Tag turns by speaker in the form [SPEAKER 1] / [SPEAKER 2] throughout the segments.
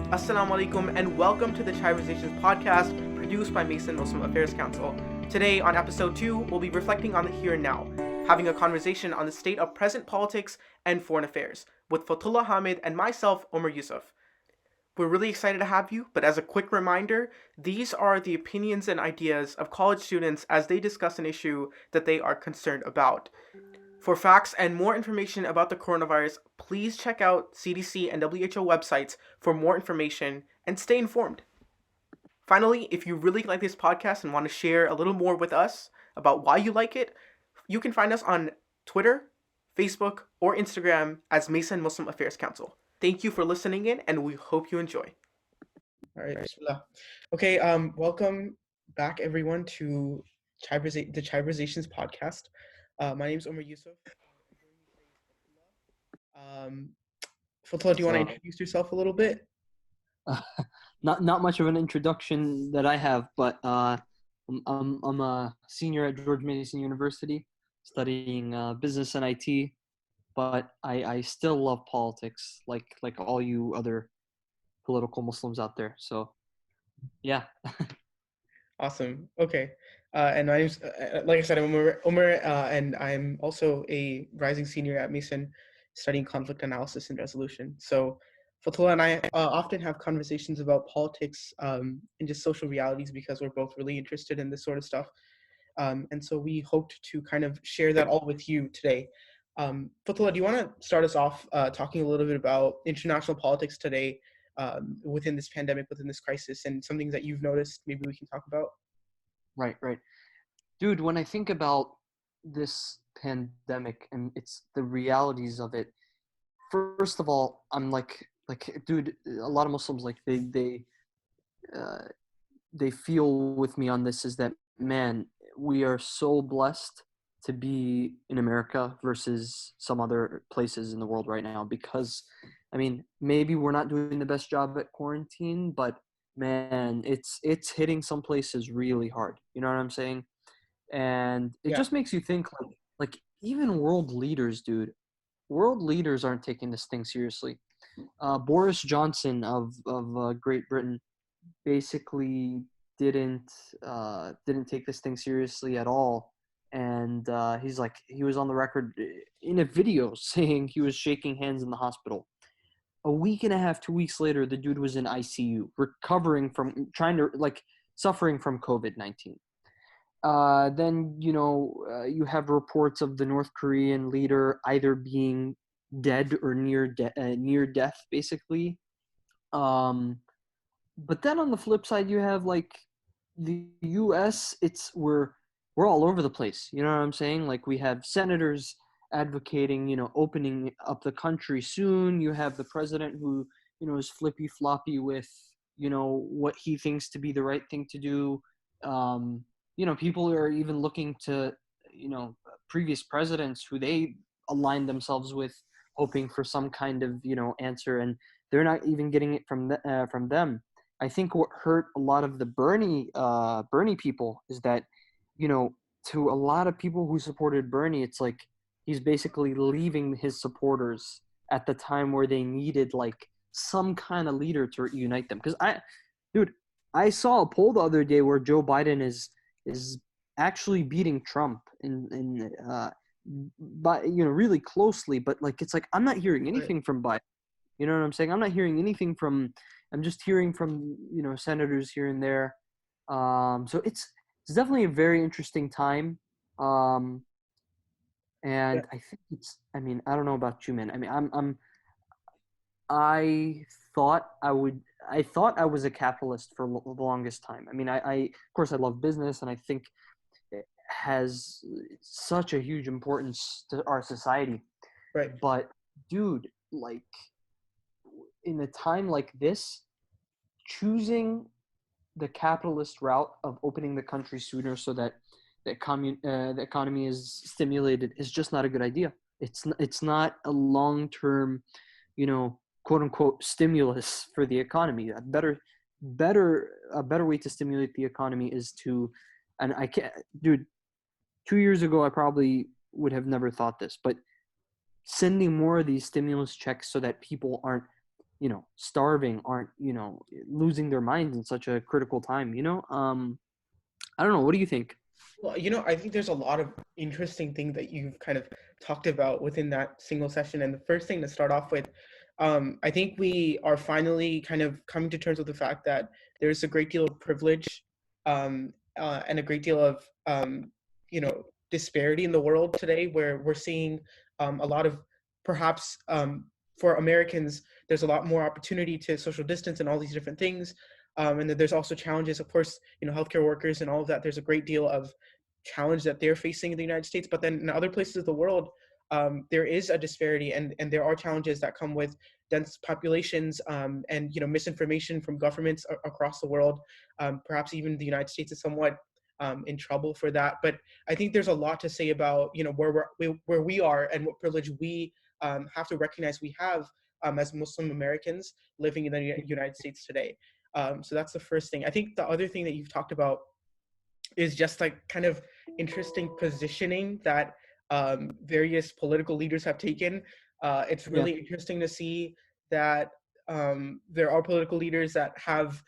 [SPEAKER 1] Assalamu alaikum and welcome to the ChaiVersations podcast produced by Mason Muslim Affairs Council. Today on episode 2, we'll be reflecting on the here and now, having a conversation on the state of present politics and foreign affairs with Fathullah Hamid and myself, Omer Yousuf. We're really excited to have you, but as a quick reminder, these are the opinions and ideas of college students as they discuss an issue that they are concerned about. For facts and more information about the coronavirus, please check out CDC and WHO websites for more information and stay informed. Finally, if you really like this podcast and want to share a little more with us about why you like it, you can find us on Twitter, Facebook, or Instagram as Mason Muslim Affairs Council. Thank you for listening in, and we hope you enjoy. All right, Bismillah. Okay, welcome back everyone to the ChaiVersations podcast. My name is Omer Yousuf. Fathullah, do you want to introduce yourself a little bit?
[SPEAKER 2] Not much of an introduction that I have, but I'm a senior at George Mason University, studying business and IT. But I still love politics, like all you other political Muslims out there. So, yeah.
[SPEAKER 1] Awesome. Okay. And my name's, like I said, I'm Omer, and I'm also a rising senior at Mason, studying conflict analysis and resolution. So Fathullah and I often have conversations about politics and just social realities because we're both really interested in this sort of stuff. And so we hoped to kind of share that all with you today. Fathullah, do you want to start us off talking a little bit about international politics today within this pandemic, within this crisis, and some things that you've noticed maybe we can talk about?
[SPEAKER 2] Right. Dude, when I think about this pandemic and it's the realities of it, first of all, I'm like, dude, a lot of Muslims, like they feel with me on this is that, man, we are so blessed to be in America versus some other places in the world right now, because I mean, maybe we're not doing the best job at quarantine, but man, it's hitting some places really hard. You know what I'm saying? And it just makes you think, like even world leaders, dude, world leaders aren't taking this thing seriously. Boris Johnson of Great Britain basically didn't take this thing seriously at all. And he was on the record in a video saying he was shaking hands in the hospital. A week and a half, 2 weeks later, the dude was in ICU, recovering from suffering from COVID-19. Then, you have reports of the North Korean leader either being dead or near death, basically. But then on the flip side, you have like the U.S. We're all over the place. You know what I'm saying? Like we have senators advocating, opening up the country soon. You have the president who, is flippy floppy with, what he thinks to be the right thing to do. People are even looking to, previous presidents who they aligned themselves with, hoping for some kind of, answer, and they're not even getting it from them. I think what hurt a lot of the Bernie people is that, to a lot of people who supported Bernie, it's like he's basically leaving his supporters at the time where they needed like some kind of leader to unite them. Because I saw a poll the other day where Joe Biden is actually beating Trump but really closely. But like it's like I'm not hearing anything from Biden. You know what I'm saying? I'm not hearing anything from. I'm just hearing from senators here and there. So it's definitely a very interesting time. And I think I mean, I don't know about you, man. I mean, I thought I was a capitalist for the longest time. I mean, I of course I love business, and I think it has such a huge importance to our society.
[SPEAKER 1] Right.
[SPEAKER 2] But dude, like in a time like this, choosing the capitalist route of opening the country sooner so that the economy is stimulated is just not a good idea. It's not a long-term, quote unquote stimulus for the economy. A better way to stimulate the economy is to, and I can't, dude, 2 years ago I probably would have never thought this, but sending more of these stimulus checks so that people aren't starving, aren't, losing their minds in such a critical time, I don't know. What do you think?
[SPEAKER 1] Well, I think there's a lot of interesting things that you've kind of talked about within that single session. And the first thing to start off with, I think we are finally kind of coming to terms with the fact that there's a great deal of privilege and a great deal of, disparity in the world today, where we're seeing a lot of perhaps for Americans, there's a lot more opportunity to social distance and all these different things. And then there's also challenges, of course, healthcare workers and all of that. There's a great deal of challenge that they're facing in the United States. But then in other places of the world, there is a disparity, and there are challenges that come with dense populations, and misinformation from governments across the world. Perhaps even the United States is somewhat in trouble for that. But I think there's a lot to say about where we are and what privilege we have to recognize we have as Muslim Americans living in the United States today. So that's the first thing. I think the other thing that you've talked about is just like kind of interesting positioning that various political leaders have taken. It's
[SPEAKER 2] Yeah.
[SPEAKER 1] really interesting to see that there are political leaders that have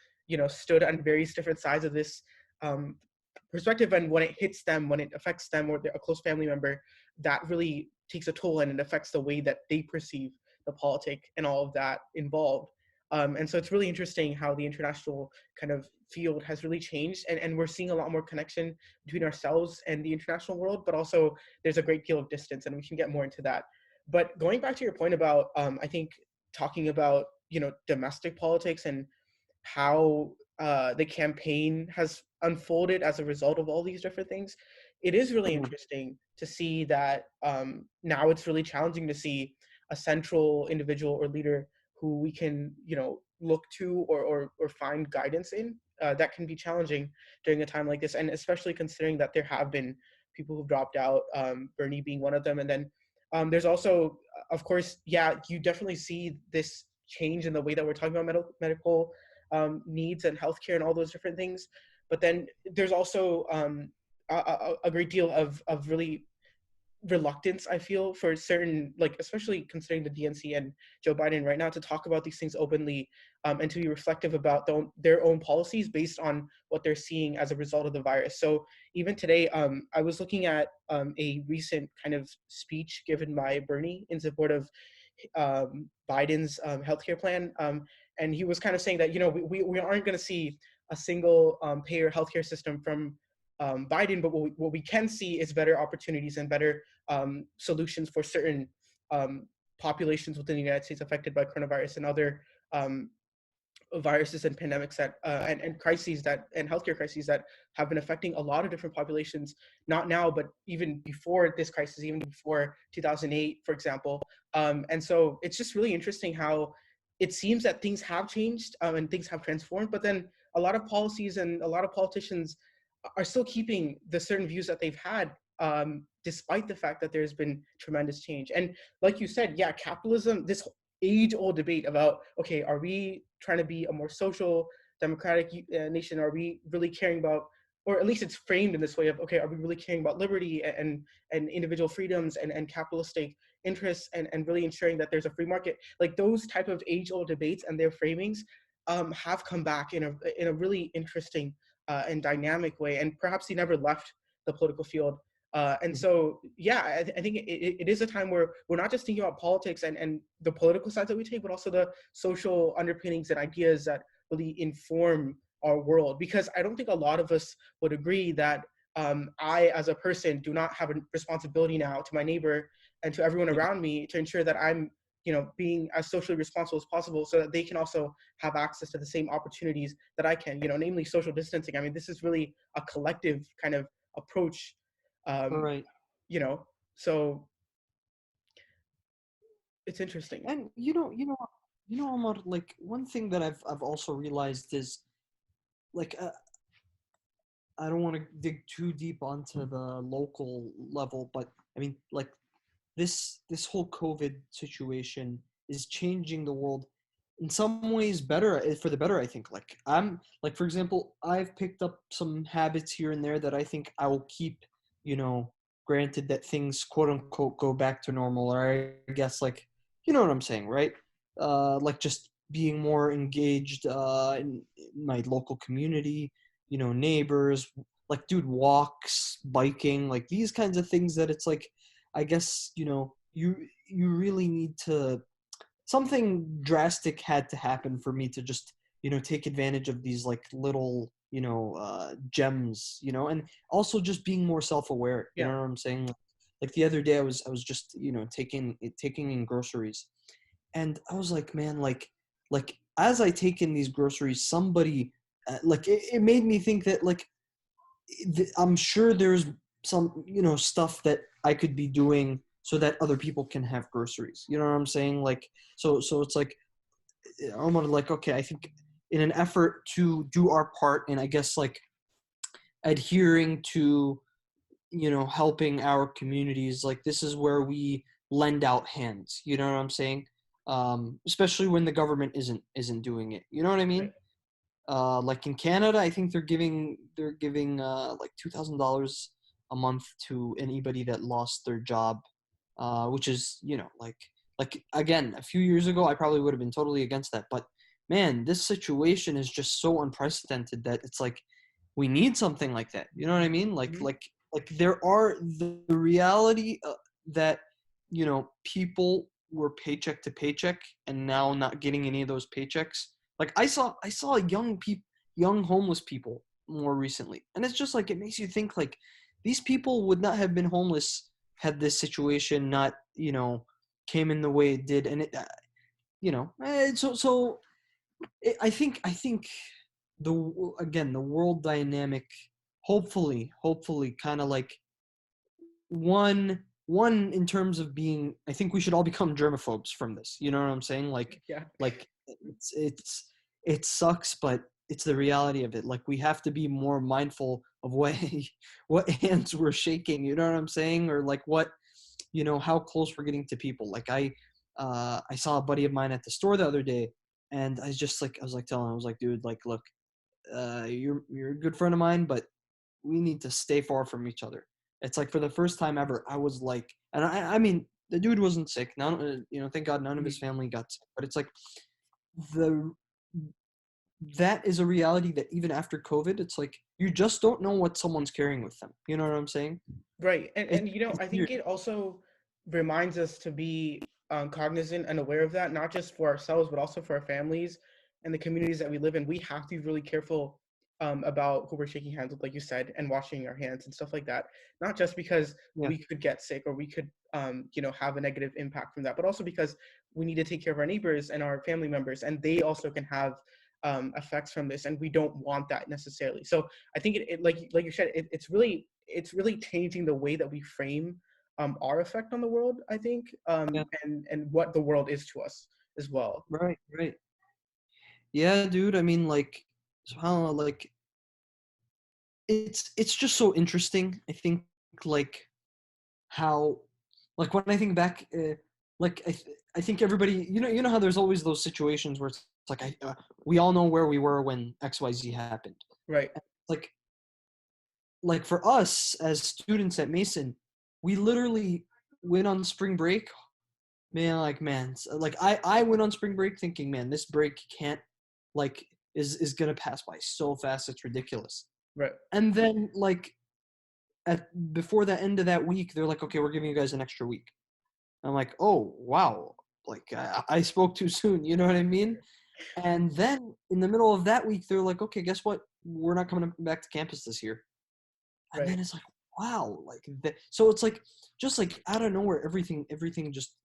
[SPEAKER 1] stood on various different sides of this um, perspective, and when it hits them, when it affects them or a close family member, that really takes a toll and it affects the way that they perceive the politic and all of that involved. And so it's really interesting how the international kind of field has really changed, and we're seeing a lot more connection between ourselves and the international world, but also there's a great deal of distance, and we can get more into that. But going back to your point about, I think, talking about, domestic politics and how the campaign has unfolded as a result of all these different things, it is really
[SPEAKER 2] Yeah.
[SPEAKER 1] interesting to see that now it's really challenging to see a central individual or leader who we can, look to or find guidance in. That can be challenging during a time like this, and especially considering that there have been people who've dropped out, Bernie being one of them. And then there's also, of course, yeah, you definitely see this change in the way that we're talking about medical needs and healthcare and all those different things. But then there's also a great deal of really reluctance, I feel, for certain, like especially considering the DNC and Joe Biden right now, to talk about these things openly, and to be reflective about their own policies based on what they're seeing as a result of the virus. So even today, I was looking at a recent kind of speech given by Bernie in support of Biden's healthcare plan, and he was kind of saying that we aren't going to see a single payer healthcare system from Biden, but what we can see is better opportunities and better solutions for certain populations within the United States affected by coronavirus and other um, viruses and pandemics that and crises that and healthcare crises that have been affecting a lot of different populations, not now but even before this crisis, even before 2008, for example. And so it's just really interesting how it seems that things have changed, and things have transformed, but then a lot of policies and a lot of politicians are still keeping the certain views that they've had, despite the fact that there's been tremendous change. And like you said, yeah, capitalism, this age-old debate about, okay, are we trying to be a more social, democratic nation? Are we really caring about, or at least it's framed in this way of, okay, are we really caring about liberty and individual freedoms and capitalistic interests, and really ensuring that there's a free market? Like those type of age-old debates and their framings have come back in a really interesting and dynamic way, and perhaps he never left the political field. And so, yeah, I think it is a time where we're not just thinking about politics and the political sides that we take, but also the social underpinnings and ideas that really inform our world. Because I don't think a lot of us would agree that I, as a person, do not have a responsibility now to my neighbor and to everyone
[SPEAKER 2] Yeah.
[SPEAKER 1] around me to ensure that I'm, being as socially responsible as possible, so that they can also have access to the same opportunities that I can, namely social distancing. I mean, this is really a collective kind of approach,
[SPEAKER 2] All
[SPEAKER 1] um,
[SPEAKER 2] right.
[SPEAKER 1] so it's interesting.
[SPEAKER 2] And Omar, like one thing that I've also realized is like I don't want to dig too deep onto the local level, but I mean like this whole COVID situation is changing the world in some ways better, for the better. I think like I'm like, for example, I've picked up some habits here and there that I think I will keep, granted that things quote unquote go back to normal, or I guess like, you know what I'm saying, right? Like just being more engaged in my local community, neighbors, like, dude, walks, biking, like these kinds of things that it's like, I guess, you really need to, something drastic had to happen for me to just, take advantage of these like little, gems, and also just being more self-aware, you
[SPEAKER 1] Yeah.
[SPEAKER 2] know what I'm saying? Like the other day I was just, taking in groceries, and I was like, man, like as I take in these groceries, somebody, like it made me think that like I'm sure there's some, stuff that I could be doing so that other people can have groceries. You know what I'm saying? Like, so it's like, I'm like, okay, I think in an effort to do our part, and I guess like adhering to, helping our communities, like this is where we lend out hands. You know what I'm saying? Especially when the government isn't doing it. You know what I mean?
[SPEAKER 1] Right.
[SPEAKER 2] Like in Canada, I think they're giving like $2,000 a month to anybody that lost their job, which is, like again, a few years ago I probably would have been totally against that, but man, this situation is just so unprecedented that it's like we need something like that. You know what I mean? Like
[SPEAKER 1] Mhm.
[SPEAKER 2] like like there are the reality that people were paycheck to paycheck and now not getting any of those paychecks. Like I saw young homeless people more recently, and it's just like it makes you think like these people would not have been homeless had this situation not came in the way it did, and it so I think again, the world dynamic, hopefully kind of like one in terms of being, I think we should all become germaphobes from this. You know what I'm saying?
[SPEAKER 1] Yeah.
[SPEAKER 2] Like it sucks, but it's the reality of it. Like we have to be more mindful of what what hands we're shaking. You know what I'm saying? Or like what, how close we're getting to people. Like I saw a buddy of mine at the store the other day, and I was like telling him, I was like, dude, like, look, you're a good friend of mine, but we need to stay far from each other. It's like for the first time ever, I was like, and I mean, the dude wasn't sick. None, thank God, none of his
[SPEAKER 1] Mhm.
[SPEAKER 2] family got sick. But it's like the that is a reality that even after COVID, it's like you just don't know what someone's carrying with them. You know what I'm saying?
[SPEAKER 1] Right. And
[SPEAKER 2] It's
[SPEAKER 1] I think
[SPEAKER 2] weird.
[SPEAKER 1] it also reminds us to be cognizant and aware of that, not just for ourselves, but also for our families and the communities that we live in. We have to be really careful about who we're shaking hands with, like you said, and washing our hands and stuff like that. Not just because
[SPEAKER 2] Yeah,
[SPEAKER 1] we could get sick or we could, have a negative impact from that, but also because we need to take care of our neighbors and our family members, and they also can have effects from this, and we don't want that necessarily. So I think like you said, it's really changing the way that we frame our effect on the world. I think,
[SPEAKER 2] yeah,
[SPEAKER 1] and what the world is to us as well.
[SPEAKER 2] right, right. Yeah, dude. I mean, like, subhanAllah, like, it's just so interesting. I think, like, how, like, when I think back, like, I think everybody, you know how there's always those situations where it's like, we all know where we were when XYZ happened.
[SPEAKER 1] Right.
[SPEAKER 2] Like, like for us as students at Mason, we literally went on spring break. Man, like, man, like I went on spring break thinking, man, this break can't, like, is gonna pass by so fast. It's ridiculous.
[SPEAKER 1] Right.
[SPEAKER 2] And then like at before the end of that week, they're like, okay, we're giving you guys an extra week. I'm like, oh wow, like I spoke too soon. You know what I mean? And then in the middle of that week, they're like, okay, guess what? We're not coming back to campus this year. And
[SPEAKER 1] Right.
[SPEAKER 2] then it's like, wow, like that. So it's like just like out of nowhere, everything just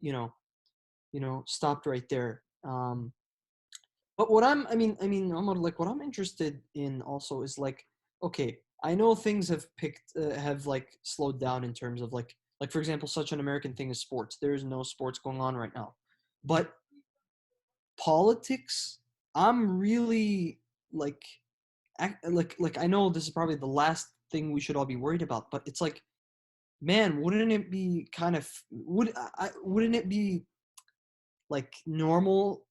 [SPEAKER 2] stopped right there. But what like what I'm interested in also is like, okay, I know things have like slowed down in terms of like for example, such an American thing as sports. There is no sports going on right now, but politics, I'm really like, like I know this is probably the last thing we should all be worried about, but it's like, man, wouldn't it be kind of wouldn't it be like normal,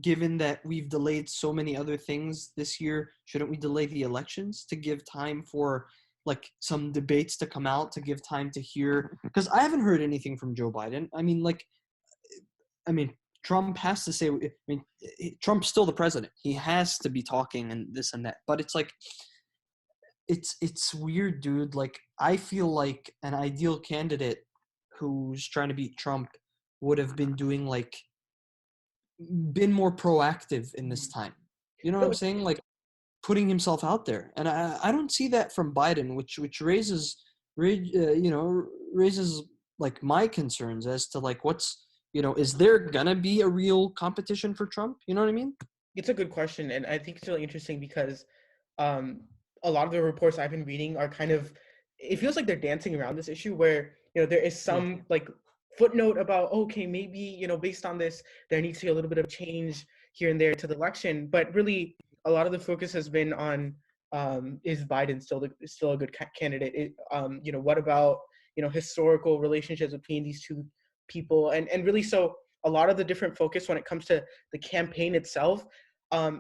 [SPEAKER 2] given that we've delayed so many other things this year? Shouldn't we delay the elections to give time for like some debates to come out, to give time to hear? Because I haven't heard anything from Joe Biden. I mean, Trump has to say, I mean, Trump's still the president. He has to be talking and this and that. But it's like, it's weird, dude. Like, I feel like an ideal candidate who's trying to beat Trump would have been doing like, been more proactive in this time. You know what
[SPEAKER 1] No,
[SPEAKER 2] I'm saying? Like, putting himself out there. And I don't see that from Biden, which raises like my concerns as to like what's, is there gonna be a real competition for Trump? You know what I mean?
[SPEAKER 1] it's a good question, and I think it's really interesting because um, a lot of the reports I've been reading are kind of, it feels like they're dancing around this issue where there is
[SPEAKER 2] Yeah.
[SPEAKER 1] some like footnote about, okay, maybe based on this there needs to be a little bit of change here and there to the election, but really a lot of the focus has been on is Biden still a good candidate? What about historical relationships between these two people, and really, so a lot of the different focus when it comes to the campaign itself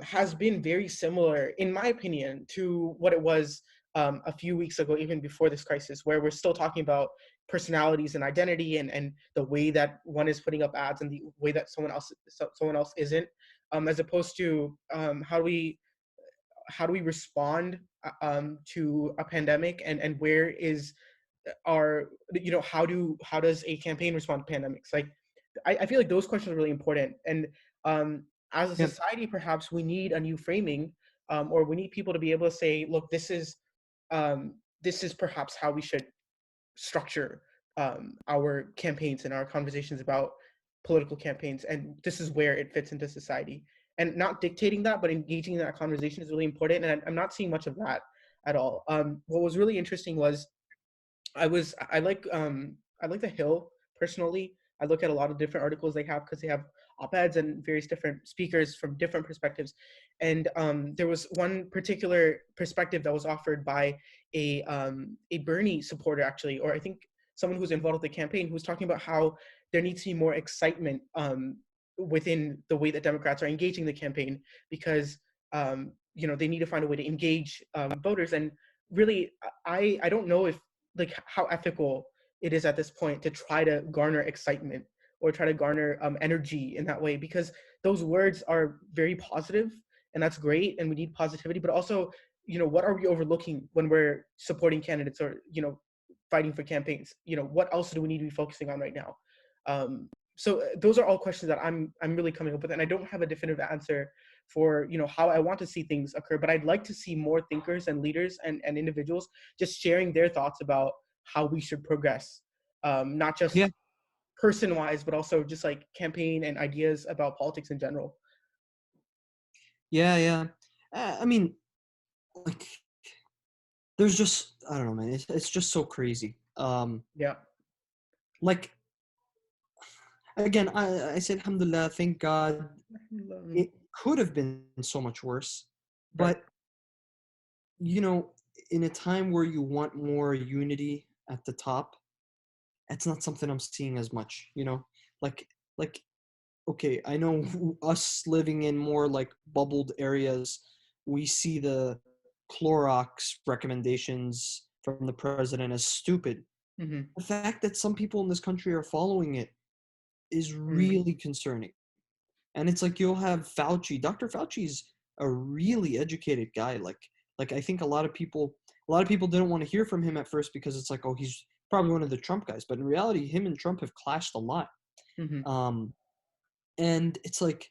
[SPEAKER 1] has been very similar, in my opinion, to what it was a few weeks ago, even before this crisis, where we're still talking about personalities and identity, and the way that one is putting up ads and the way that someone else isn't, as opposed to how do we respond to a pandemic, and where is our how does a campaign respond to pandemics? Like, I feel like those questions are really important, and as a
[SPEAKER 2] Yeah.
[SPEAKER 1] society, perhaps we need a new framing, or we need people to be able to say, look, this is perhaps how we should structure our campaigns and our conversations about political campaigns, and this is where it fits into society. And not dictating that, but engaging in that conversation is really important, and I'm not seeing much of that at all. What was really interesting was I like The Hill personally. I look at a lot of different articles they have because they have op-eds and various different speakers from different perspectives. And there was one particular perspective that was offered by a Bernie supporter, actually, or I think someone who's involved with the campaign, who was talking about how there needs to be more excitement within the way that Democrats are engaging the campaign, because they need to find a way to engage voters. And really, I don't know if, like, how ethical it is at this point to try to garner excitement or try to garner energy in that way, because those words are very positive, and that's great, and we need positivity, but also what are we overlooking when we're supporting candidates, or fighting for campaigns? What else do we need to be focusing on right now? So those are all questions that I'm really coming up with, and I don't have a definitive answer for how I want to see things occur, but I'd like to see more thinkers and leaders and individuals just sharing their thoughts about how we should progress, not just
[SPEAKER 2] Yeah.
[SPEAKER 1] person wise, but also just like campaign and ideas about politics in general.
[SPEAKER 2] Yeah. Yeah. I mean, like, there's just, I don't know, man. It's just so crazy.
[SPEAKER 1] Yeah.
[SPEAKER 2] Like, again, I said, alhamdulillah, thank God. It could have been so much worse,
[SPEAKER 1] Right.
[SPEAKER 2] but you know, in a time where you want more unity at the top, it's not something I'm seeing as much. Like like okay, I know us living in more like bubbled areas, we see the Clorox recommendations from the president as stupid.
[SPEAKER 1] Mm-hmm.
[SPEAKER 2] The fact that some people in this country are following it is
[SPEAKER 1] Mm-hmm.
[SPEAKER 2] really concerning. And it's like, you'll have Fauci. Dr. Fauci's a really educated guy. Like I think a lot of people didn't want to hear from him at first because it's like, oh, he's probably one of the Trump guys. But in reality, him and Trump have clashed a lot.
[SPEAKER 1] Mm-hmm.
[SPEAKER 2] Um, and it's like,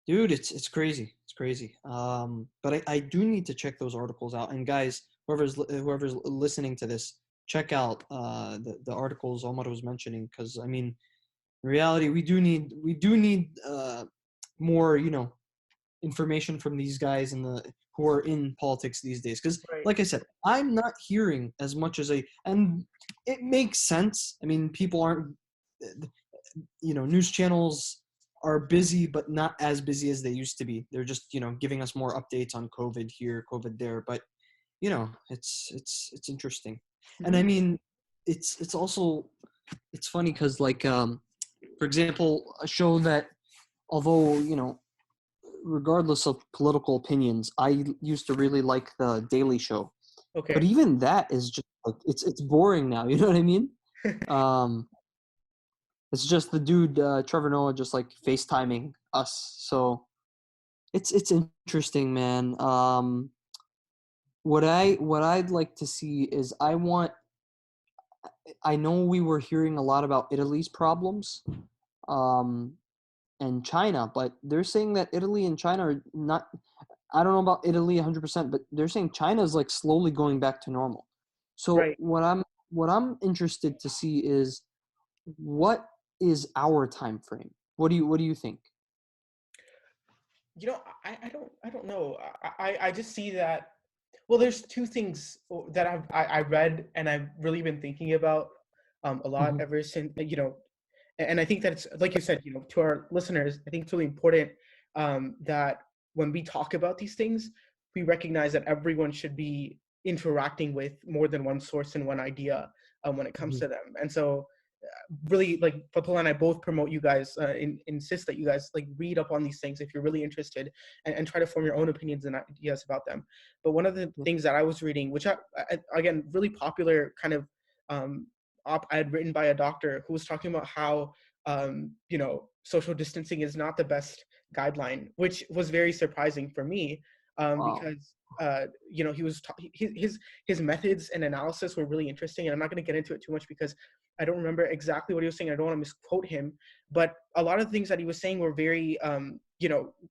[SPEAKER 2] dude, it's crazy. It's crazy. But I do need to check those articles out. And guys, whoever's listening to this, check out the articles Omar was mentioning, because I mean, in reality, we do need more, information from these guys who are in politics these days. Because,
[SPEAKER 1] Right.
[SPEAKER 2] like I said, I'm not hearing as much and it makes sense. I mean, people aren't, news channels are busy, but not as busy as they used to be. They're just, giving us more updates on COVID here, COVID there. But it's interesting. And
[SPEAKER 1] Mm-hmm.
[SPEAKER 2] I mean, it's also, it's funny because, like, for example, a show that, although, regardless of political opinions, I used to really like the Daily Show. But
[SPEAKER 1] Okay.
[SPEAKER 2] even that is just like, it's boring now. You know what I mean? Um, It's just the dude Trevor Noah just like FaceTiming us. So it's interesting, man. What I'd like to see is I know we were hearing a lot about Italy's problems, um, and China, but they're saying that Italy and China are not. I don't know about Italy 100%, but they're saying China is like slowly going back to normal. So
[SPEAKER 1] Right.
[SPEAKER 2] what I'm interested to see is what is our time frame? What do you think?
[SPEAKER 1] I don't know. I just see that. Well, there's two things that I read and I've really been thinking about a lot
[SPEAKER 2] Hmm.
[SPEAKER 1] ever since and I think that it's like you said, to our listeners, I think it's really important that when we talk about these things, we recognize that everyone should be interacting with more than one source and one idea when it comes
[SPEAKER 2] Hmm.
[SPEAKER 1] to them. And so really, like Fathullah and I both promote you guys, insist that you guys like read up on these things if you're really interested, and try to form your own opinions and ideas about them. But one of the things that I was reading, which again, really popular kind of op-ed written by a doctor who was talking about how social distancing is not the best guideline, which was very surprising for me,
[SPEAKER 2] Wow.
[SPEAKER 1] because he was his methods and analysis were really interesting, and I'm not going to get into it too much because I don't remember exactly what he was saying. I don't want to misquote him, but a lot of the things that he was saying were very,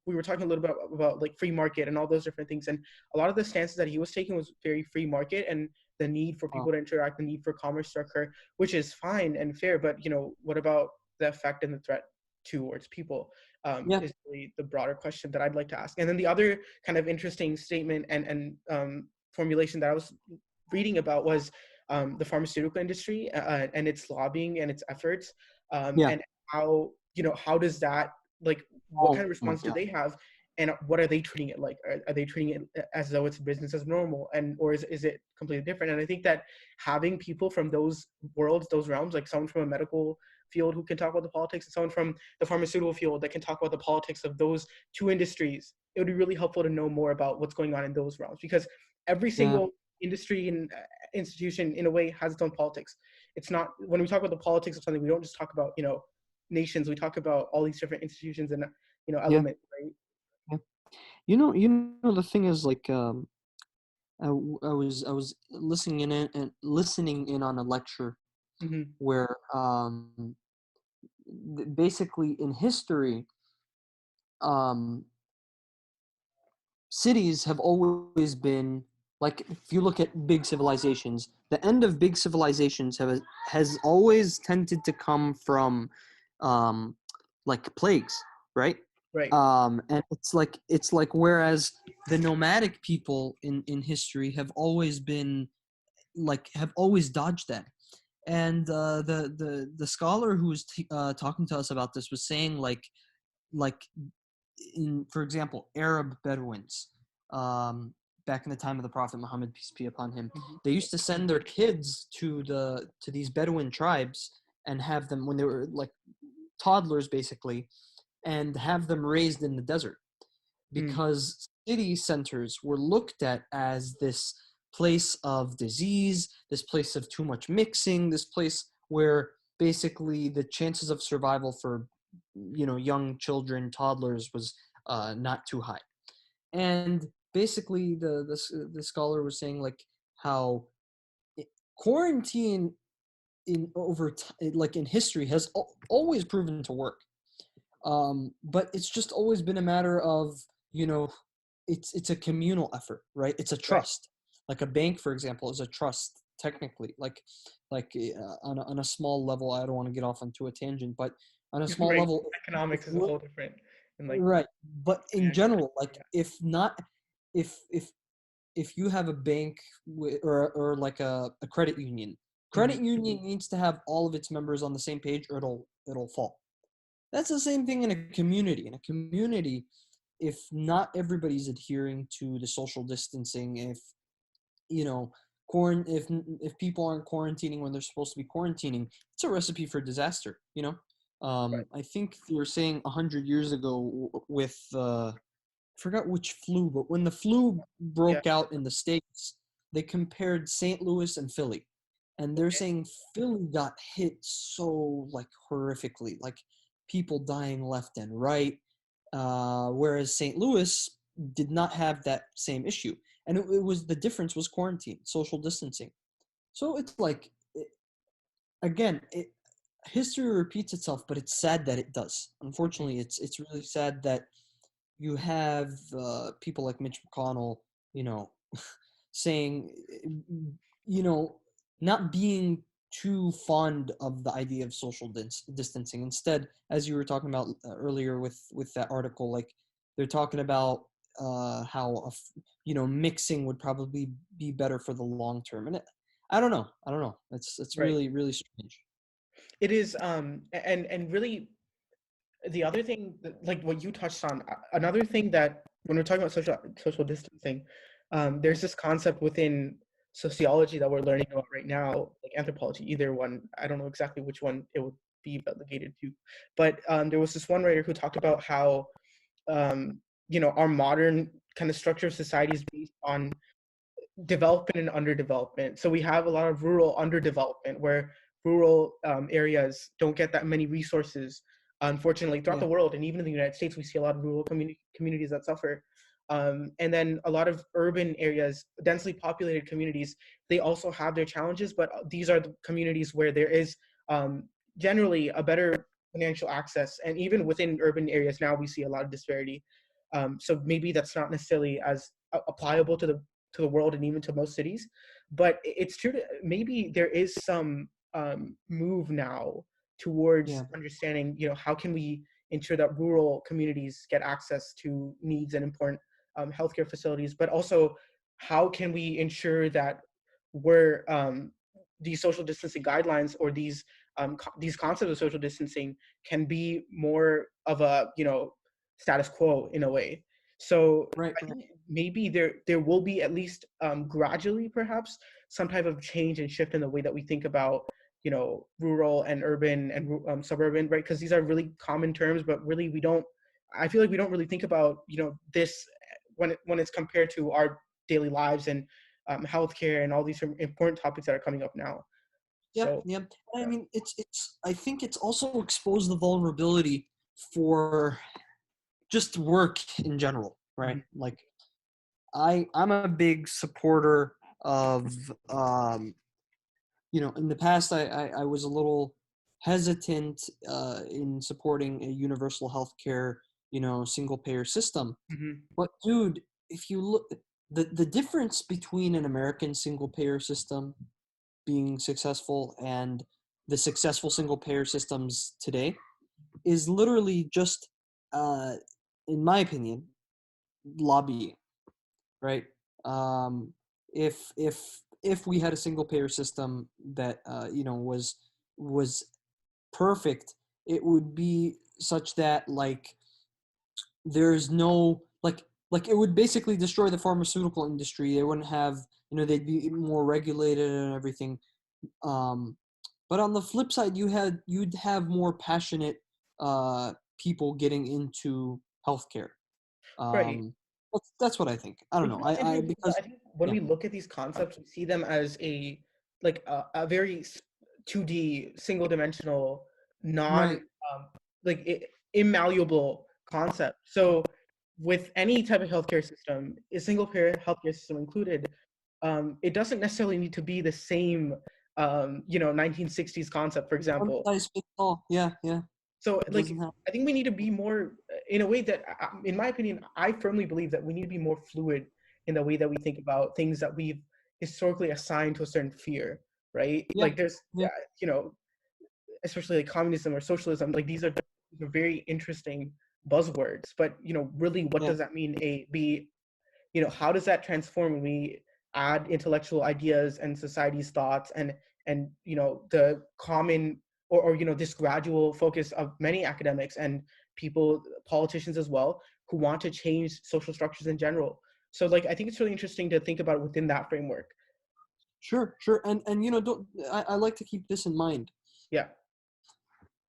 [SPEAKER 1] we were talking a little bit about like free market and all those different things. And a lot of the stances that he was taking was very free market, and the need for
[SPEAKER 2] Wow.
[SPEAKER 1] people to interact, the need for commerce to occur, which is fine and fair. But, what about the effect and the threat towards people,
[SPEAKER 2] Yeah.
[SPEAKER 1] is really the broader question that I'd like to ask. And then the other kind of interesting statement and formulation that I was reading about was the pharmaceutical industry and its lobbying and its efforts,
[SPEAKER 2] Yeah.
[SPEAKER 1] and how does that, like, what kind
[SPEAKER 2] Oh
[SPEAKER 1] of
[SPEAKER 2] my
[SPEAKER 1] response do
[SPEAKER 2] God.
[SPEAKER 1] they have, and what are they treating it like? Are they treating it as though it's business as normal, and or is it completely different? And I think that having people from those worlds, those realms, like someone from a medical field who can talk about the politics, and someone from the pharmaceutical field that can talk about the politics of those two industries, it would be really helpful to know more about what's going on in those realms, because every
[SPEAKER 2] Yeah.
[SPEAKER 1] single industry and institution in a way has its own politics. It's not, when we talk about the politics of something, we don't just talk about nations. We talk about all these different institutions and
[SPEAKER 2] Yeah.
[SPEAKER 1] elements, right?
[SPEAKER 2] Yeah. You know the thing is like I was listening in on a lecture
[SPEAKER 1] Hmm.
[SPEAKER 2] where basically in history, um cities have always been like, if you look at big civilizations, the end of big civilizations has always tended to come from um like plagues, right?
[SPEAKER 1] Right.
[SPEAKER 2] And it's like whereas the nomadic people in history have always dodged that. And the scholar who was talking to us about this was saying like in, for example, Arab Bedouins, um, back in the time of the Prophet Muhammad, peace be upon him,
[SPEAKER 1] Hmm.
[SPEAKER 2] they used to send their kids to these Bedouin tribes and have them, when they were like toddlers basically, and have them raised in the desert,
[SPEAKER 1] Mm.
[SPEAKER 2] because city centers were looked at as this place of disease, this place of too much mixing, this place where basically the chances of survival for young children, toddlers, was not too high. And basically the scholar was saying like how quarantine like in history has always proven to work, but it's just always been a matter of, you know it's a communal effort, right? It's a
[SPEAKER 1] Right.
[SPEAKER 2] trust. Like a bank, for example, is a trust technically. On a small level, I don't want to get off onto a tangent, but on a small
[SPEAKER 1] Right.
[SPEAKER 2] level, if
[SPEAKER 1] Economics is a
[SPEAKER 2] we're
[SPEAKER 1] whole different, and like
[SPEAKER 2] right, but in
[SPEAKER 1] financial.
[SPEAKER 2] general, like, if not, if you have a bank or like a credit union,
[SPEAKER 1] Hmm.
[SPEAKER 2] credit union needs to have all of its members on the same page, or it'll fall. That's the same thing in a community. In a community, if not everybody's adhering to the social distancing, if you know, if people aren't quarantining when they're supposed to be quarantining, it's a recipe for disaster.
[SPEAKER 1] Right.
[SPEAKER 2] I think you were saying 100 years ago with I forgot which flu, but when the flu
[SPEAKER 1] Yeah.
[SPEAKER 2] broke out in the States, they compared St. Louis and Philly. and they're saying Philly got hit so like horrifically, like people dying left and right, whereas St. Louis did not have that same issue, and it was the difference was quarantine, social distancing. So it's like again, history repeats itself, but it's sad that it does. Unfortunately, it's really sad that you have people like Mitch McConnell, you know, saying, you know, not being too fond of the idea of social distancing. Instead, as you were talking about earlier with that article, like they're talking about how mixing would probably be better for the long term. And I don't know. I don't know. It's
[SPEAKER 1] Right.
[SPEAKER 2] really really strange.
[SPEAKER 1] It is, and really, the other thing, like what you touched on, another thing that when we're talking about social distancing, there's this concept within sociology that we're learning about right now, like anthropology, either one. I don't know exactly which one it would be relegated to, but there was this one writer who talked about how our modern kind of structure of society is based on development and underdevelopment. So we have a lot of rural underdevelopment where rural areas don't get that many resources. Unfortunately, throughout
[SPEAKER 2] Yeah.
[SPEAKER 1] the world and even in the United States, we see a lot of rural communities that suffer. And then a lot of urban areas, densely populated communities, they also have their challenges, but these are the communities where there is generally a better financial access. And even within urban areas now, we see a lot of disparity. So maybe that's not necessarily as applicable to the world and even to most cities, but it's true. Maybe there is some move now towards
[SPEAKER 2] Yeah.
[SPEAKER 1] understanding, how can we ensure that rural communities get access to needs and important healthcare facilities, but also how can we ensure that we're these social distancing guidelines or these concepts of social distancing can be more of a status quo in a way. So
[SPEAKER 2] Right.
[SPEAKER 1] I
[SPEAKER 2] Right.
[SPEAKER 1] think maybe there will be at least gradually perhaps some type of change and shift in the way that we think about rural and urban and suburban, right? Because these are really common terms, but really I feel like we don't really think about this when it's compared to our daily lives and healthcare and all these important topics that are coming up now.
[SPEAKER 2] Yeah,
[SPEAKER 1] So
[SPEAKER 2] yeah. I
[SPEAKER 1] yeah.
[SPEAKER 2] mean, it's. I think it's also exposed the vulnerability for just work in general, right?
[SPEAKER 1] Mhm.
[SPEAKER 2] Like, I'm a big supporter of, in the past I was a little hesitant in supporting a universal healthcare, single payer system.
[SPEAKER 1] Mhm.
[SPEAKER 2] But dude, if you look, the difference between an American single payer system being successful and the successful single payer systems today is literally just, uh, in my opinion, lobbying, right? Um, if we had a single payer system that was perfect, it would be such that like there's no like it would basically destroy the pharmaceutical industry. They wouldn't have, they'd be more regulated and everything. um but on the flip side, you'd have more passionate people getting into healthcare.
[SPEAKER 1] Right.
[SPEAKER 2] um that's what I think. I don't
[SPEAKER 1] But
[SPEAKER 2] know.
[SPEAKER 1] what's
[SPEAKER 2] I
[SPEAKER 1] interesting is that
[SPEAKER 2] because
[SPEAKER 1] I think when
[SPEAKER 2] yeah.
[SPEAKER 1] we look at these concepts, we see them as a very 2D, single dimensional, non
[SPEAKER 2] Right.
[SPEAKER 1] like immalleable concept. So with any type of healthcare system, a single payer healthcare system included, it doesn't necessarily need to be the same 1960s concept, for
[SPEAKER 2] One
[SPEAKER 1] example.
[SPEAKER 2] size fits all. Yeah, yeah.
[SPEAKER 1] So,
[SPEAKER 2] It
[SPEAKER 1] like,
[SPEAKER 2] doesn't have.
[SPEAKER 1] I think we need to be more, in a way that, in my opinion, I firmly believe that we need to be more fluid in the way that we think about things that we've historically assigned to a certain fear, right?
[SPEAKER 2] Yeah,
[SPEAKER 1] Like, there's,
[SPEAKER 2] yeah,
[SPEAKER 1] you know, especially like communism or socialism, like these are very interesting buzzwords, but really, what
[SPEAKER 2] yeah,
[SPEAKER 1] does that mean? A, B, how does that transform when we add intellectual ideas and society's thoughts and the common or this gradual focus of many academics and people, politicians as well, who want to change social structures in general. So like I think it's really interesting to think about it within that framework.
[SPEAKER 2] sure, sure. And don't I like to keep this in mind.
[SPEAKER 1] Yeah.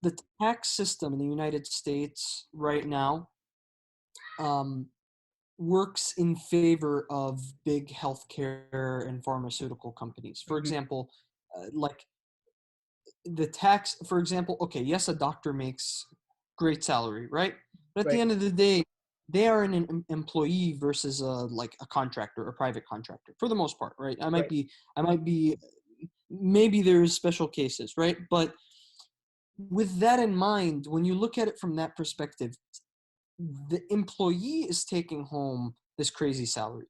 [SPEAKER 2] The tax system in the United States right now um, works in favor of big healthcare and pharmaceutical companies. For
[SPEAKER 1] Hmm.
[SPEAKER 2] example, like the tax, for example, okay, yes, a doctor makes great salary, right? But at the
[SPEAKER 1] Right.
[SPEAKER 2] end of the day, they are an employee versus like a contractor, a private contractor, for the most part, right?
[SPEAKER 1] Right.
[SPEAKER 2] I might be, maybe there's special cases, right? But with that in mind, when you look at it from that perspective, the employee is taking home this crazy salary.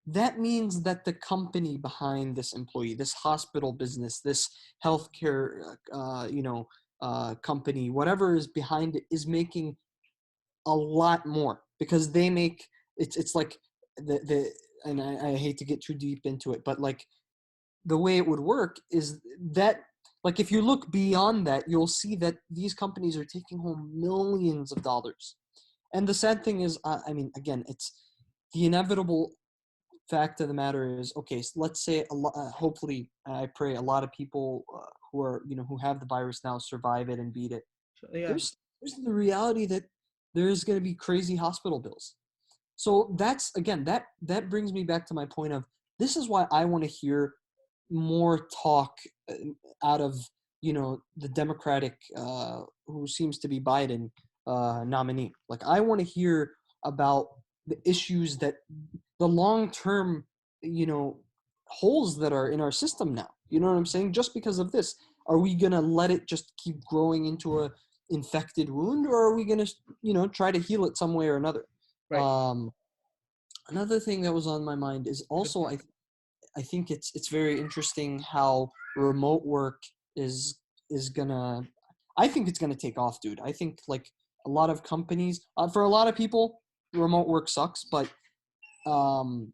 [SPEAKER 2] That means that the company behind this employee, this hospital business, this healthcare, company, whatever is behind it, is making a lot more because they make it's like the and I hate to get too deep into it, but like the way it would work is that, like, if you look beyond that, you'll see that these companies are taking home millions of dollars. And the sad thing is, I mean, again, it's the inevitable fact of the matter is, okay, so let's say hopefully, I pray a lot of people who are, who have the virus now survive it and beat it.
[SPEAKER 1] So, yeah.
[SPEAKER 2] There's the reality that there's going to be crazy hospital bills. So that's, again, that brings me back to my point of, this is why I want to hear more talk uh, out of, the Democratic, who seems to be Biden, nominee. Like, I want to hear about the issues, that the long term, you know holes that are in our system now. You know what I'm saying? Just because of this, are we gonna let it just keep growing into a infected wound, or are we gonna, try to heal it some way or another?
[SPEAKER 1] Right.
[SPEAKER 2] um Another thing that was on my mind is
[SPEAKER 1] Good
[SPEAKER 2] also,
[SPEAKER 1] point.
[SPEAKER 2] I think it's very interesting how remote work is gonna, I think it's gonna take off, dude. I think, like, a lot of companies, for a lot of people, remote work sucks, but um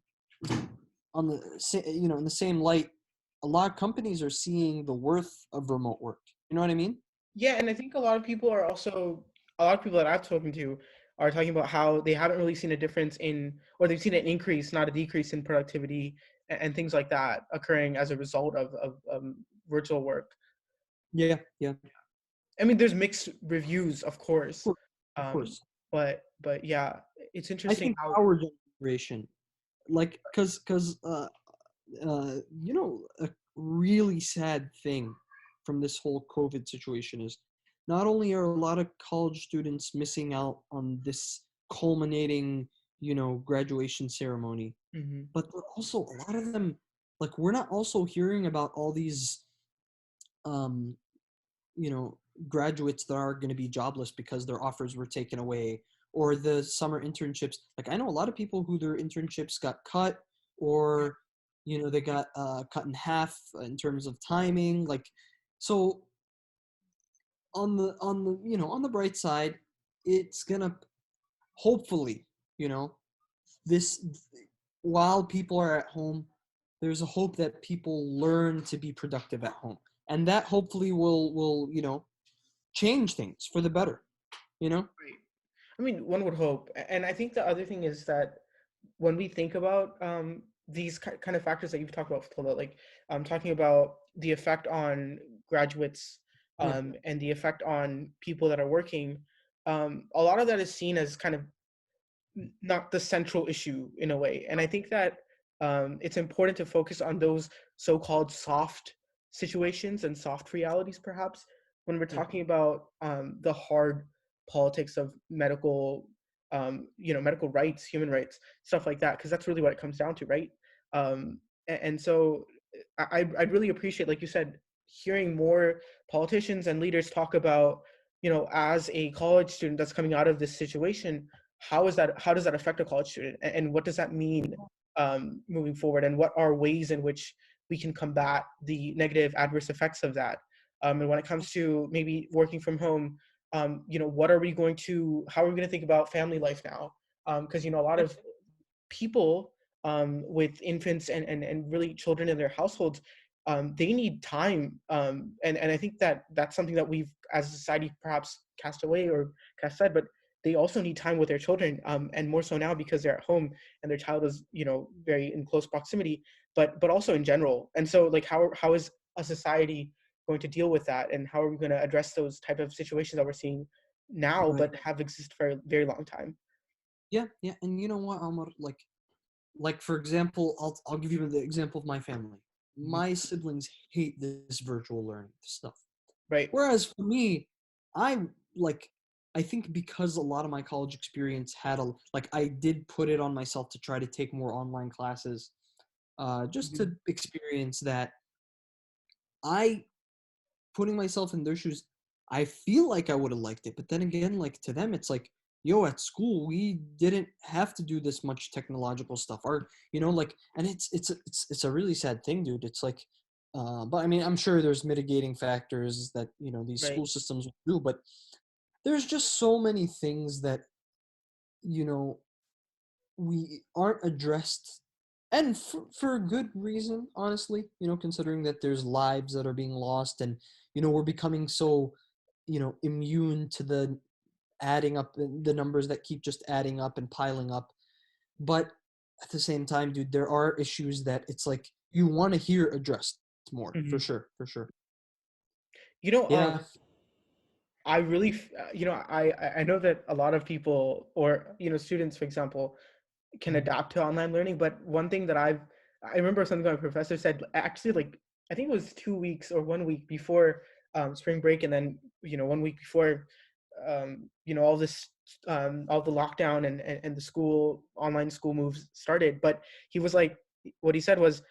[SPEAKER 2] on the in the same light, a lot of companies are seeing the worth of remote work. You know what I mean?
[SPEAKER 1] Yeah, and I think a lot of people that I've spoken to are talking about how they haven't really seen a difference in, or they've seen an increase, not a decrease in productivity and things like that occurring as a result of virtual work.
[SPEAKER 2] Yeah, yeah.
[SPEAKER 1] I mean, there's mixed reviews, of course,
[SPEAKER 2] Of
[SPEAKER 1] um,
[SPEAKER 2] course.
[SPEAKER 1] but yeah, it's
[SPEAKER 2] I
[SPEAKER 1] interesting
[SPEAKER 2] think
[SPEAKER 1] how.
[SPEAKER 2] our generation, like, cause a really sad thing from this whole COVID situation is, not only are a lot of college students missing out on this culminating, graduation ceremony,
[SPEAKER 1] Mhm.
[SPEAKER 2] but they're also, a lot of them, like, we're not also hearing about all these, um, you know, graduates that are going to be jobless because their offers were taken away, or the summer internships. Like, I know a lot of people who their internships got cut, or, they got cut in half in terms of timing. Like, so on the bright side, it's gonna, hopefully, you know, this while people are at home, there's a hope that people learn to be productive at home, and that hopefully will change things for the better. You know?
[SPEAKER 1] Right. I mean, one would hope, and I think the other thing is that when we think about these kind of factors that you've talked about, Fathullah, like talking about the effect on graduates
[SPEAKER 2] Yeah.
[SPEAKER 1] and the effect on people that are working, a lot of that is seen as kind of not the central issue in a way. And I think that it's important to focus on those so-called soft situations and soft realities, perhaps, when we're
[SPEAKER 2] Yeah.
[SPEAKER 1] talking about the hard politics of medical rights, human rights, stuff like that, because that's really what it comes down to, right? And so I'd really appreciate, like you said, hearing more politicians and leaders talk about, as a college student that's coming out of this situation, how does that affect a college student, and what does that mean moving forward, and what are ways in which we can combat the negative adverse effects of that, and when it comes to maybe working from home, what are we going to how are we going to think about family life now, because a lot
[SPEAKER 2] Yeah.
[SPEAKER 1] of people with infants and really children in their households, they need time, and I think that that's something that we've as a society perhaps cast away or cast aside, but they also need time with their children, and more so now because they're at home and their child is very in close proximity, but also in general. And so, like, how is a society going to deal with that, and how are we going to address those type of situations that we're seeing now
[SPEAKER 2] Right.
[SPEAKER 1] but have existed for a very long time?
[SPEAKER 2] Yeah. Yeah. And you know what, Omar? Like, for example, I'll give you the example of my family.
[SPEAKER 1] Mhm.
[SPEAKER 2] my siblings hate this virtual learning stuff.
[SPEAKER 1] Right.
[SPEAKER 2] Whereas for me, I like I think because a lot of my college experience had a like I did put it on myself to try to take more online classes, just
[SPEAKER 1] Mhm.
[SPEAKER 2] to experience that. I putting myself in their shoes, I feel like I would have liked it, but then again, like to them, it's like, yo, at school we didn't have to do this much technological stuff, or like, and it's a really sad thing, dude. It's like, but I mean, I'm sure there's mitigating factors that these
[SPEAKER 1] Right.
[SPEAKER 2] school systems will do, but there's just so many things that you know we aren't addressed, and for a good reason, honestly, considering that there's lives that are being lost, and we're becoming so immune to the adding up the numbers that keep just adding up and piling up. But at the same time, dude, there are issues that it's like you want to hear addressed more, for
[SPEAKER 1] Mhm.
[SPEAKER 2] sure, for sure.
[SPEAKER 1] You know,
[SPEAKER 2] Yeah.
[SPEAKER 1] I really, I know that a lot of people, or students, for example, can
[SPEAKER 2] Mhm.
[SPEAKER 1] adapt to online learning. But one thing that I remember something my professor said, actually, like I think it was 2 weeks or 1 week before spring break, and then 1 week before all this all the lockdown and the school online school moves started. But he was like, what he said was,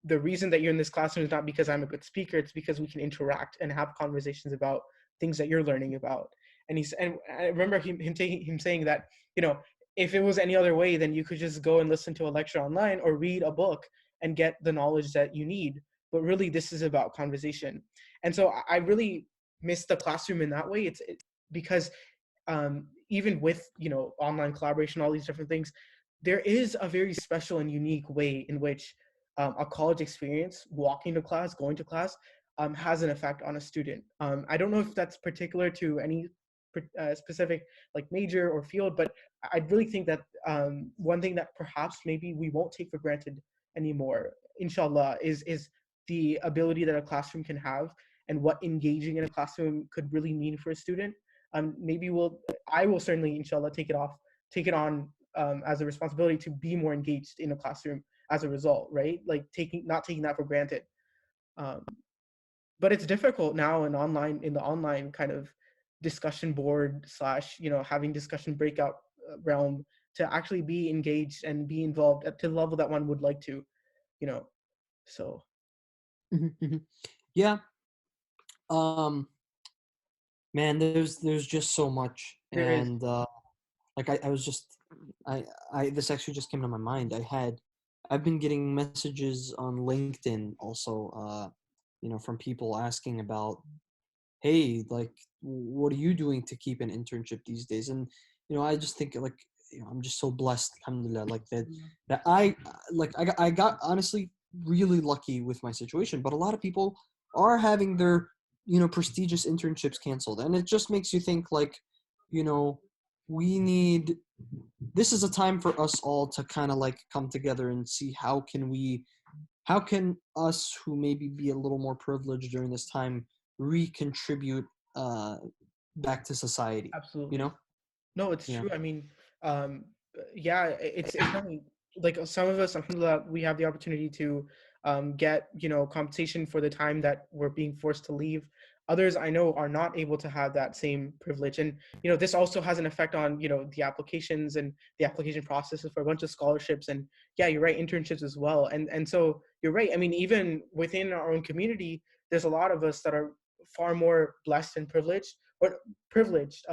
[SPEAKER 1] the reason that you're in this classroom is not because I'm a good speaker, it's because we can interact and have conversations about things that you're learning about. And I remember him saying that, you know, if it was any other way, then you could just go and listen to a lecture online or read a book and get the knowledge that you need. But really, this is about conversation. And so I really miss the classroom in that way. Because even with online collaboration, all these different things, there is a very special and unique way in which a college experience, walking to class, going to class, has an effect on a student. I don't know if that's particular to any specific like major or field, but I really think that one thing that perhaps maybe we won't take for granted anymore, inshallah, is the ability that a classroom can have and what engaging in a classroom could really mean for a student. Maybe I will certainly, inshallah, take it on as a responsibility to be more engaged in a classroom as a result, right? Like not taking that for granted. Um, but it's difficult now in the online kind of discussion board slash having discussion breakout realm to actually be engaged and be involved to the level that one would like to, you know. So
[SPEAKER 2] Mhm, mhm. Yeah. um Man, there's just so much,
[SPEAKER 1] there is.
[SPEAKER 2] and like I was just I this actually just came to my mind. I've been getting messages on LinkedIn also, from people asking about, hey, like, what are you doing to keep an internship these days? And I just think, like, I'm just so blessed, alhamdulillah, like that I got honestly really lucky with my situation, but a lot of people are having their prestigious internships canceled, and it just makes you think, like, you know we need this is a time for us all to kind of like come together and see how can us who maybe be a little more privileged during this time recontribute uh back to society, you
[SPEAKER 1] Absolutely.
[SPEAKER 2] know
[SPEAKER 1] No, it's
[SPEAKER 2] yeah.
[SPEAKER 1] true. I mean, um, yeah, it's funny. Like some of us, alhamdulillah, we have the opportunity to get compensation for the time that we're being forced to leave. Others I know are not able to have that same privilege, and this also has an effect on the applications and the application processes for a bunch of scholarships. And yeah, you're right, internships as well. And so you're right. I mean, even within our own community, there's a lot of us that are far more blessed and privileged, or privileged.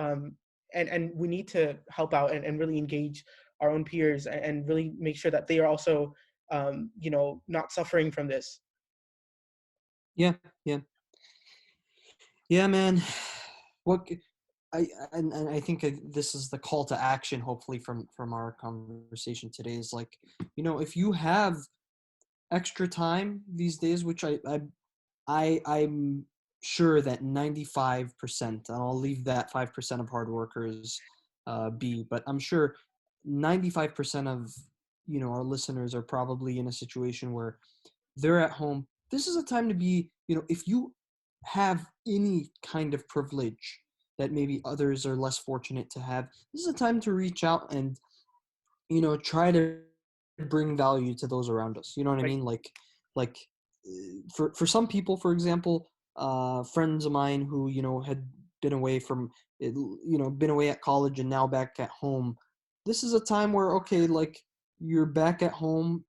[SPEAKER 1] And we need to help out and really engage our own peers and really make sure that they are also not suffering from this.
[SPEAKER 2] Yeah. Yeah. Yeah, man. what c- and I think this is the call to action, hopefully, from our conversation today, is like, if you have extra time these days, which I'm sure that 95%, and I'll leave that 5% of hard workers be, but I'm sure 95% of our listeners are probably in a situation where they're at home. This is a time to be, if you have any kind of privilege that maybe others are less fortunate to have, this is a time to reach out and try to bring value to those around us. You know what I
[SPEAKER 1] Right.
[SPEAKER 2] mean? Like, like for some people, for example, friends of mine who had been away from been away at college and now back at home. This is a time where, okay, like, you're back at home,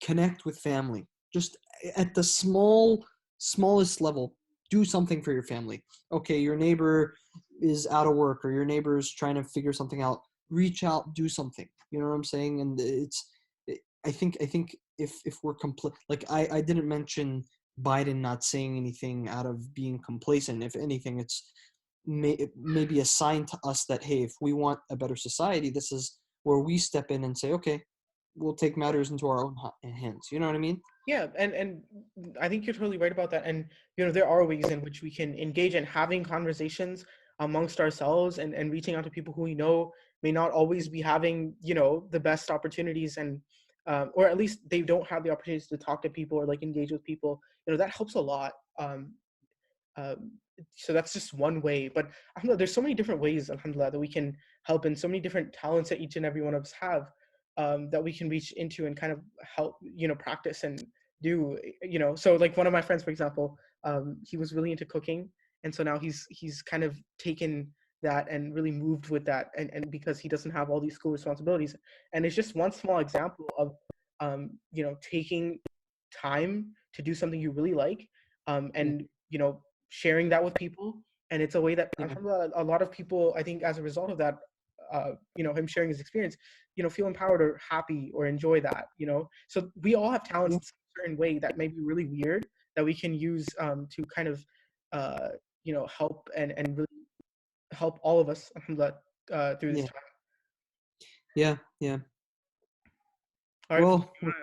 [SPEAKER 2] connect with family, just at the smallest level. Do something for your family. Okay, your neighbor is out of work, or your neighbor is trying to figure something out. Reach out, do something. You know what I'm saying? And I think if we're complete, like, I didn't mention Biden not saying anything out of being complacent. If anything, it may be a sign to us that, hey, if we want a better society, this is where we step in and say, okay, we'll take matters into our own hands. You know what I mean?
[SPEAKER 1] Yeah, and I think you're totally right about that. And there are ways in which we can engage in having conversations amongst ourselves, and reaching out to people who we know may not always be having the best opportunities, and or at least they don't have the opportunities to talk to people or like engage with people. That helps a lot. Um, so that's just one way, but alhamdulillah, there's so many different ways, alhamdulillah, that we can help, and so many different talents that each and every one of us have, that we can reach into and kind of help practice and do. So like one of my friends, for example, he was really into cooking, and so now he's kind of taken that and really moved with that, and because he doesn't have all these school responsibilities, and it's just one small example of taking time to do something you really like,
[SPEAKER 2] Yeah.
[SPEAKER 1] and sharing that with people. And it's a way that,
[SPEAKER 2] Yeah.
[SPEAKER 1] alhamdulillah, a lot of people, I think, as a result of that, him sharing his experience, feel empowered or happy or enjoy that. So we all have talents
[SPEAKER 2] Yeah.
[SPEAKER 1] in some certain way that may be really weird, that we can use to kind of uh, help, and really help all of us, alhamdulillah, through this
[SPEAKER 2] Yeah.
[SPEAKER 1] time.
[SPEAKER 2] Yeah. Yeah.
[SPEAKER 1] All right, Fazil,
[SPEAKER 2] Well,
[SPEAKER 1] you want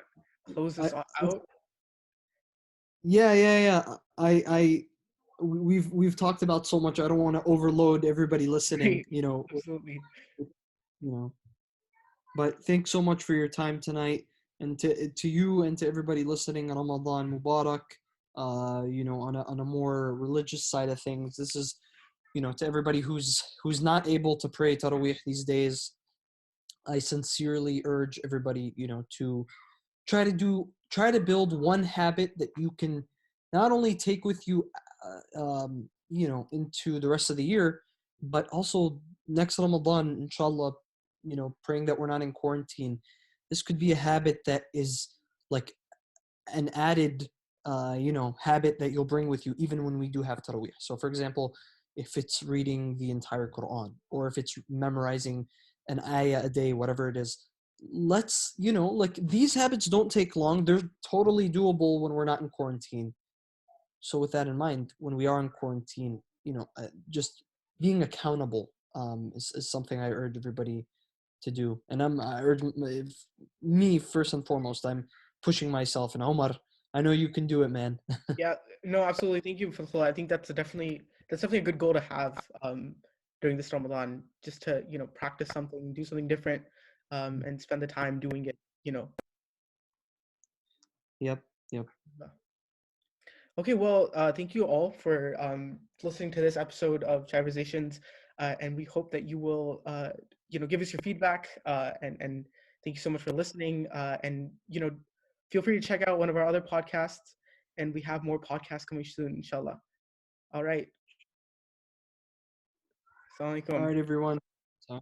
[SPEAKER 1] to close
[SPEAKER 2] I,
[SPEAKER 1] this out?
[SPEAKER 2] yeah, yeah, yeah. We've talked about so much. I don't want to overload everybody listening.
[SPEAKER 1] Right, absolutely.
[SPEAKER 2] You know. But thanks so much for your time tonight, and to you and to everybody listening. Ramadan Mubarak. On a more religious side of things, this is, to everybody who's not able to pray Taraweeh these days. I sincerely urge everybody, to try to build one habit that you can not only take with you, into the rest of the year, but also next Ramadan, inshallah, praying that we're not in quarantine. This could be a habit that is like an added, habit that you'll bring with you even when we do have Taraweeh. So, for example, if it's reading the entire Quran, or if it's memorizing an ayah a day, whatever it is, let's, like, these habits don't take long. They're totally doable when we're not in quarantine. So, with that in mind, when we are in quarantine, just being accountable, is something I urge everybody to do. And I urge me first and foremost. I'm pushing myself, and Omar, I know you can do it, man.
[SPEAKER 1] Yeah, no, absolutely. Thank you, Fathullah. I think that's definitely a good goal to have during this Ramadan, just to practice something, do something different, and spend the time doing it.
[SPEAKER 2] Yep, yep.
[SPEAKER 1] Okay, well, thank you all for listening to this episode of ChaiVersations, and we hope that you will, give us your feedback, and thank you so much for listening. And feel free to check out one of our other podcasts, and we have more podcasts coming soon, inshallah. All right, Assalamu
[SPEAKER 2] All
[SPEAKER 1] alaikum.
[SPEAKER 2] right, everyone. So